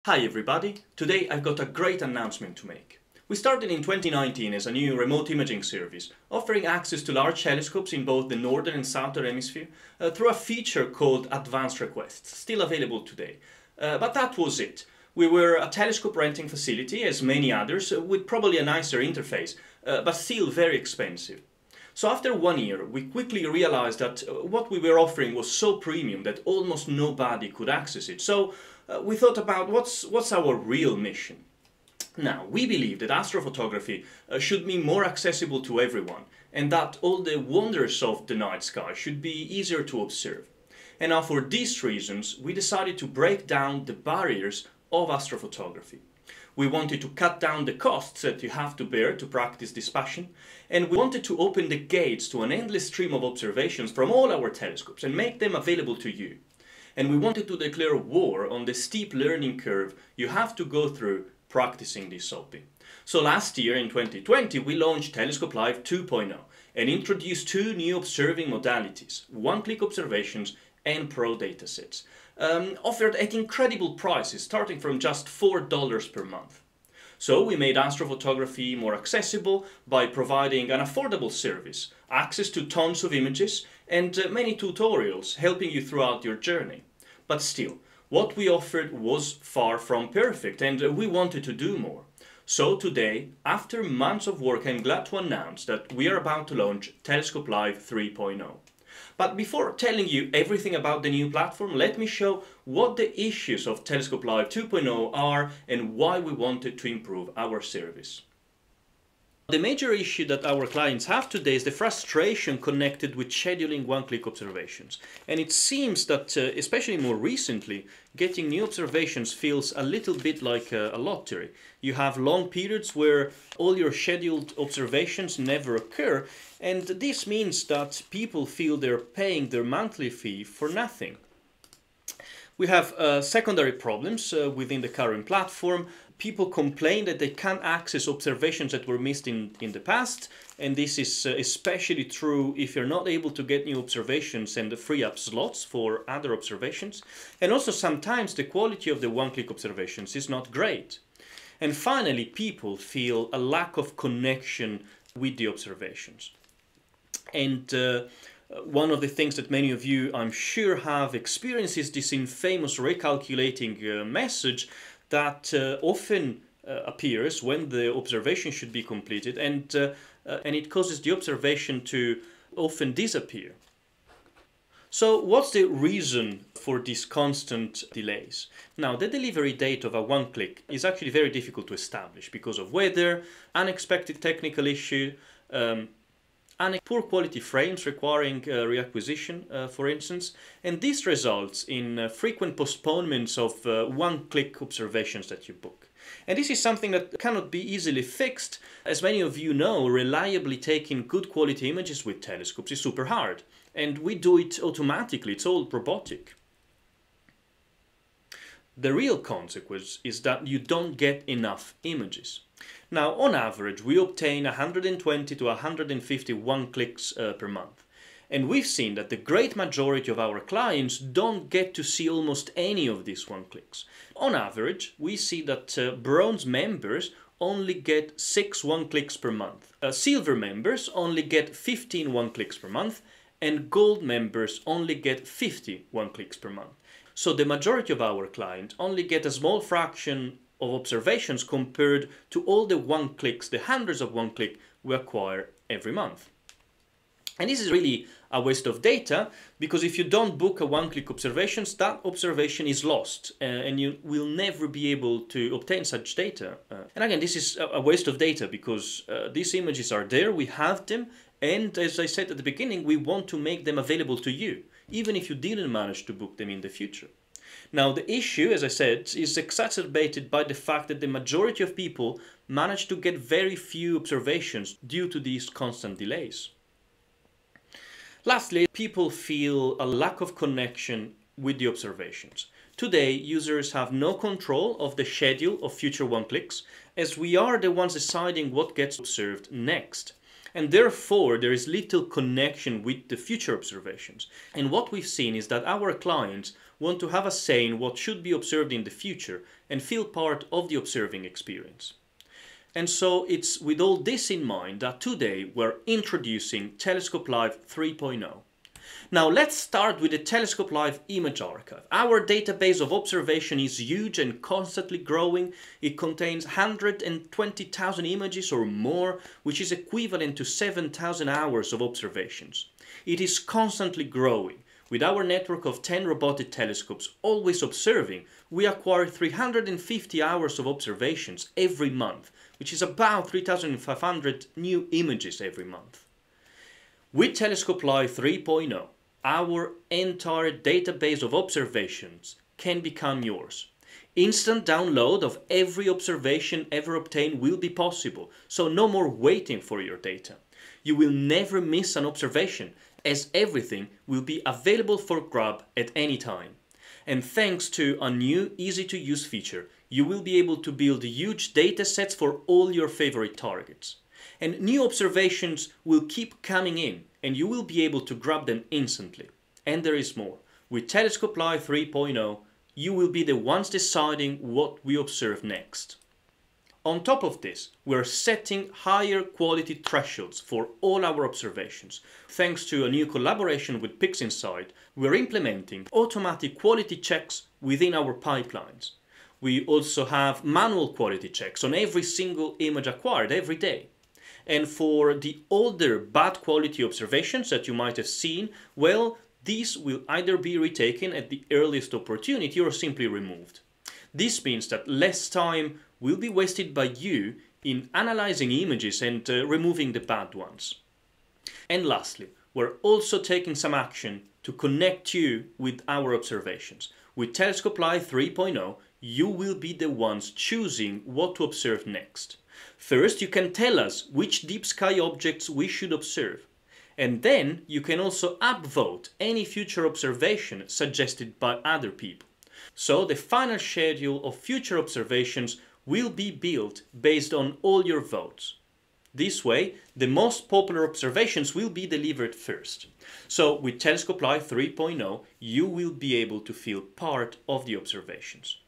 Hi everybody, today I've got a great announcement to make. We started in 2019 as a new remote imaging service, offering access to large telescopes in both the northern and southern hemisphere through a feature called Advanced Requests, still available today. But that was it. We were a telescope renting facility, as many others, with probably a nicer interface, but still very expensive. So after 1 year, we quickly realized that what we were offering was so premium that almost nobody could access it. So we thought about what's our real mission. Now, we believe that astrophotography should be more accessible to everyone, and that all the wonders of the night sky should be easier to observe. And now for these reasons, we decided to break down the barriers of astrophotography. We wanted to cut down the costs that you have to bear to practice this passion, and we wanted to open the gates to an endless stream of observations from all our telescopes and make them available to you. And we wanted to declare war on the steep learning curve you have to go through practicing this hobby. So last year in 2020 we launched Telescope Live 2.0 and introduced two new observing modalities, one-click observations and pro datasets, offered at incredible prices starting from just $4 per month. So we made astrophotography more accessible by providing an affordable service, access to tons of images and many tutorials helping you throughout your journey. But still, what we offered was far from perfect and we wanted to do more. So today, after months of work, I'm glad to announce that we are about to launch Telescope Live 3.0. But before telling you everything about the new platform, let me show what the issues of Telescope Live 2.0 are and why we wanted to improve our service. The major issue that our clients have today is the frustration connected with scheduling one-click observations. And it seems that, especially more recently, getting new observations feels a little bit like a lottery. You have long periods where all your scheduled observations never occur, and this means that people feel they're paying their monthly fee for nothing. We have secondary problems within the current platform. People complain that they can't access observations that were missed in the past, and this is especially true if you're not able to get new observations and free up slots for other observations. And also sometimes the quality of the one-click observations is not great. And finally, people feel a lack of connection with the observations. And one of the things that many of you, I'm sure, have experienced is this infamous recalculating message that often appears when the observation should be completed, and it causes the observation to often disappear. So what's the reason for these constant delays? Now, the delivery date of a one-click is actually very difficult to establish because of weather, unexpected technical issue, and poor quality frames requiring reacquisition, for instance, and this results in frequent postponements of one-click observations that you book. And this is something that cannot be easily fixed. As many of you know, reliably taking good quality images with telescopes is super hard, and we do it automatically, it's all robotic. The real consequence is that you don't get enough images. Now, on average, we obtain 120 to 150 one-clicks per month. And we've seen that the great majority of our clients don't get to see almost any of these one-clicks. On average, we see that bronze members only get 6 one-clicks per month. Silver members only get 15 one-clicks per month, and gold members only get 50 one-clicks per month. So the majority of our clients only get a small fraction of observations compared to all the one-clicks, the hundreds of one-click we acquire every month. And this is really a waste of data, because if you don't book a one-click observations, that observation is lost and you will never be able to obtain such data. And again, this is a waste of data because these images are there, we have them, and as I said at the beginning, we want to make them available to you, even if you didn't manage to book them in the future. Now, the issue, as I said, is exacerbated by the fact that the majority of people manage to get very few observations due to these constant delays. Lastly, people feel a lack of connection with the observations. Today, users have no control of the schedule of future one-clicks, as we are the ones deciding what gets observed next. And therefore there is little connection with the future observations. And what we've seen is that our clients want to have a say in what should be observed in the future and feel part of the observing experience. And so it's with all this in mind that today we're introducing Telescope Live 3.0. Now let's start with the Telescope Live Image Archive. Our database of observation is huge and constantly growing. It contains 120,000 images or more, which is equivalent to 7,000 hours of observations. It is constantly growing. With our network of 10 robotic telescopes always observing, we acquire 350 hours of observations every month, which is about 3,500 new images every month. With Telescope Live 3.0, our entire database of observations can become yours. Instant download of every observation ever obtained will be possible, so no more waiting for your data. You will never miss an observation, as everything will be available for grab at any time. And thanks to a new easy-to-use feature, you will be able to build huge datasets for all your favorite targets. And new observations will keep coming in, and you will be able to grab them instantly. And there is more. With Telescope Live 3.0, you will be the ones deciding what we observe next. On top of this, we're setting higher quality thresholds for all our observations. Thanks to a new collaboration with PixInsight, we're implementing automatic quality checks within our pipelines. We also have manual quality checks on every single image acquired every day. And for the older bad quality observations that you might have seen, well, these will either be retaken at the earliest opportunity or simply removed. This means that less time will be wasted by you in analyzing images and removing the bad ones. And lastly, we're also taking some action to connect you with our observations. With Telescope Live 3.0, you will be the ones choosing what to observe next. First, you can tell us which deep sky objects we should observe. And then you can also upvote any future observation suggested by other people. So the final schedule of future observations will be built based on all your votes. This way, the most popular observations will be delivered first. So with Telescope Live 3.0, you will be able to feel part of the observations.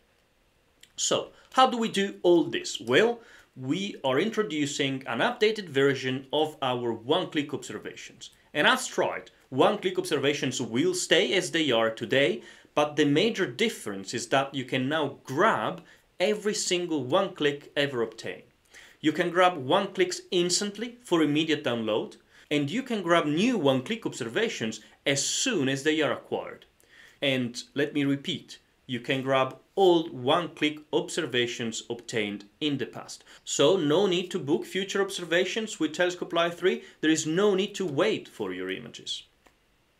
So, how do we do all this? Well, we are introducing an updated version of our one-click observations. And that's right, one-click observations will stay as they are today, but the major difference is that you can now grab every single one-click ever obtained. You can grab one-clicks instantly for immediate download, and you can grab new one-click observations as soon as they are acquired. And let me repeat, you can grab all one-click observations obtained in the past. So no need to book future observations with Telescope Live 3. There is no need to wait for your images.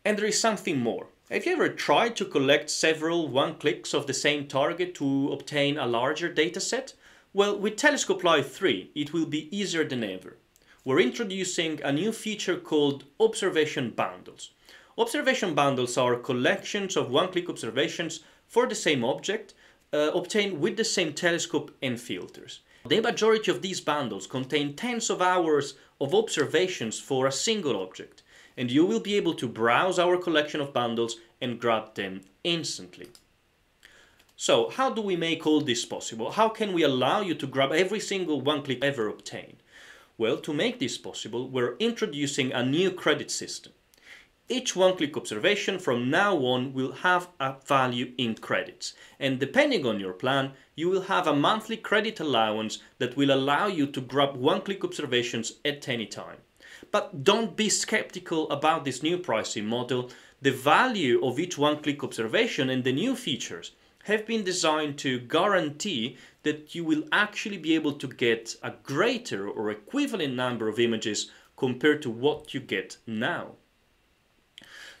And there is something more. Have you ever tried to collect several one-clicks of the same target to obtain a larger dataset? Well, with Telescope Live 3, it will be easier than ever. We're introducing a new feature called Observation Bundles. Observation bundles are collections of one-click observations for the same object, obtained with the same telescope and filters. The majority of these bundles contain tens of hours of observations for a single object, and you will be able to browse our collection of bundles and grab them instantly. So, how do we make all this possible? How can we allow you to grab every single one-click ever obtained? Well, to make this possible, we're introducing a new credit system. Each one-click observation from now on will have a value in credits, and depending on your plan, you will have a monthly credit allowance that will allow you to grab one-click observations at any time. But don't be skeptical about this new pricing model. The value of each one-click observation and the new features have been designed to guarantee that you will actually be able to get a greater or equivalent number of images compared to what you get now.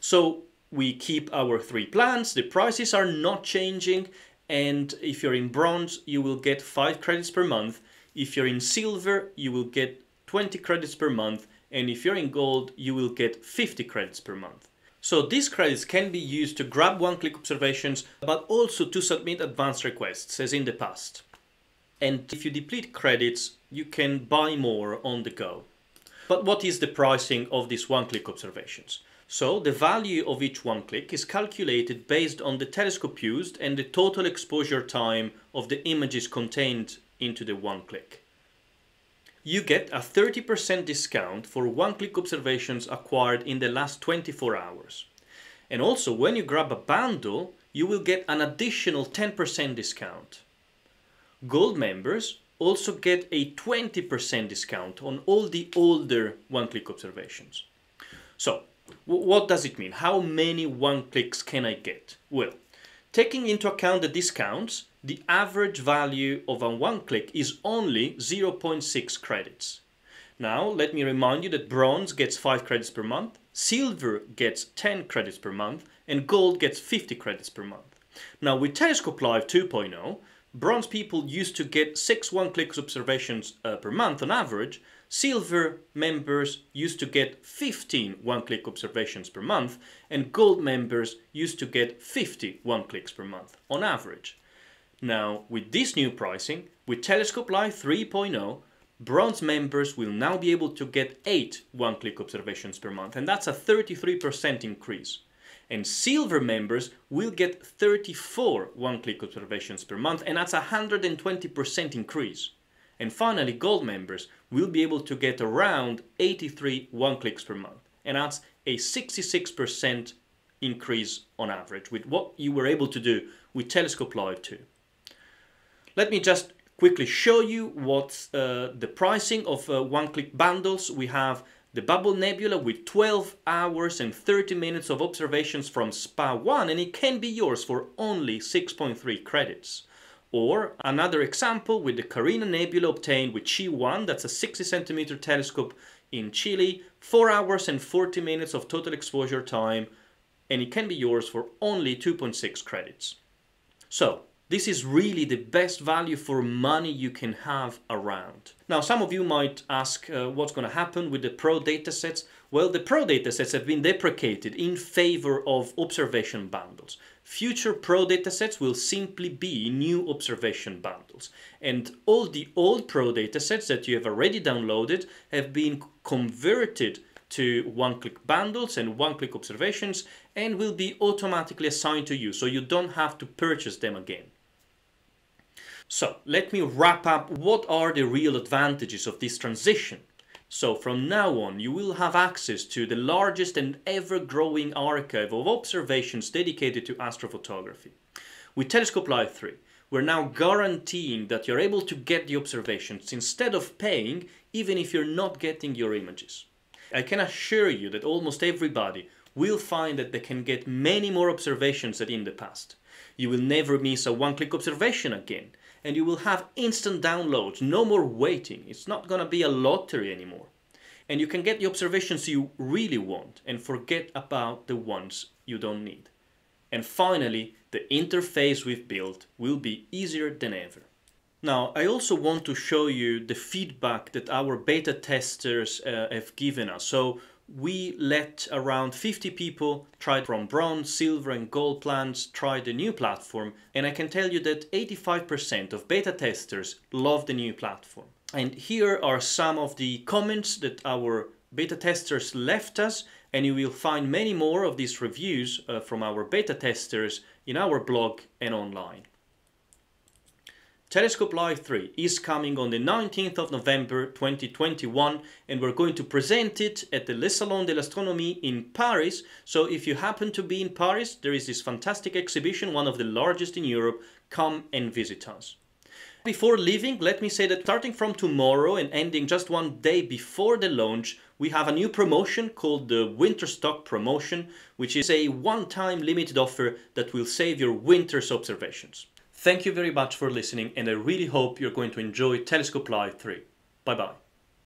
So we keep our three plans, the prices are not changing, and if you're in bronze, you will get 5 credits per month. If you're in silver, you will get 20 credits per month, and if you're in gold, you will get 50 credits per month. So these credits can be used to grab one-click observations, but also to submit advanced requests, as in the past. And if you deplete credits, you can buy more on the go. But what is the pricing of these one-click observations? So the value of each one click is calculated based on the telescope used and the total exposure time of the images contained into the one click. You get a 30% discount for one-click observations acquired in the last 24 hours. And also, when you grab a bundle, you will get an additional 10% discount. Gold members also get a 20% discount on all the older one-click observations. So, what does it mean? How many one-clicks can I get? Well, taking into account the discounts, the average value of a one-click is only 0.6 credits. Now, let me remind you that bronze gets 5 credits per month, silver gets 10 credits per month, and gold gets 50 credits per month. Now, with Telescope Live 2.0, bronze people used to get 6 one-click observations per month on average. Silver members used to get 15 one-click observations per month, and gold members used to get 50 one-clicks per month on average. Now, with this new pricing, with Telescope Live 3.0, bronze members will now be able to get 8 one-click observations per month, and that's a 33% increase. And silver members will get 34 one-click observations per month, and that's a 120% increase. And finally, gold members will be able to get around 83 one-clicks per month, and that's a 66% increase on average with what you were able to do with Telescope Live 2. Let me just quickly show you what's the pricing of one-click bundles. We have the Bubble Nebula with 12 hours and 30 minutes of observations from SPA1, and it can be yours for only 6.3 credits. Or another example with the Carina Nebula obtained with Chi1, that's a 60 centimeter telescope in Chile, 4 hours and 40 minutes of total exposure time, and it can be yours for only 2.6 credits. So, this is really the best value for money you can have around. Now, some of you might ask what's going to happen with the Pro datasets. Well, the Pro datasets have been deprecated in favor of observation bundles. Future Pro datasets will simply be new observation bundles. And all the old Pro datasets that you have already downloaded have been converted to one-click bundles and one-click observations and will be automatically assigned to you, so you don't have to purchase them again. So, let me wrap up what are the real advantages of this transition. So, from now on, you will have access to the largest and ever-growing archive of observations dedicated to astrophotography. With Telescope Live 3, we're now guaranteeing that you're able to get the observations instead of paying, even if you're not getting your images. I can assure you that almost everybody will find that they can get many more observations than in the past. You will never miss a one-click observation again, and you will have instant downloads, no more waiting. It's not going to be a lottery anymore. And you can get the observations you really want and forget about the ones you don't need. And finally, the interface we've built will be easier than ever. Now, I also want to show you the feedback that our beta testers have given us. So we let around 50 people try from bronze, silver and gold plans try the new platform, and I can tell you that 85% of beta testers love the new platform. And here are some of the comments that our beta testers left us, and you will find many more of these reviews from our beta testers in our blog and online. Telescope Live 3 is coming on the 19th of November 2021, and we're going to present it at the Le Salon de l'Astronomie in Paris. So if you happen to be in Paris, there is this fantastic exhibition, one of the largest in Europe. Come and visit us. Before leaving, let me say that starting from tomorrow and ending just one day before the launch, we have a new promotion called the Winter Stock Promotion, which is a one-time limited offer that will save your winter's observations. Thank you very much for listening, and I really hope you're going to enjoy Telescope Live 3. Bye-bye.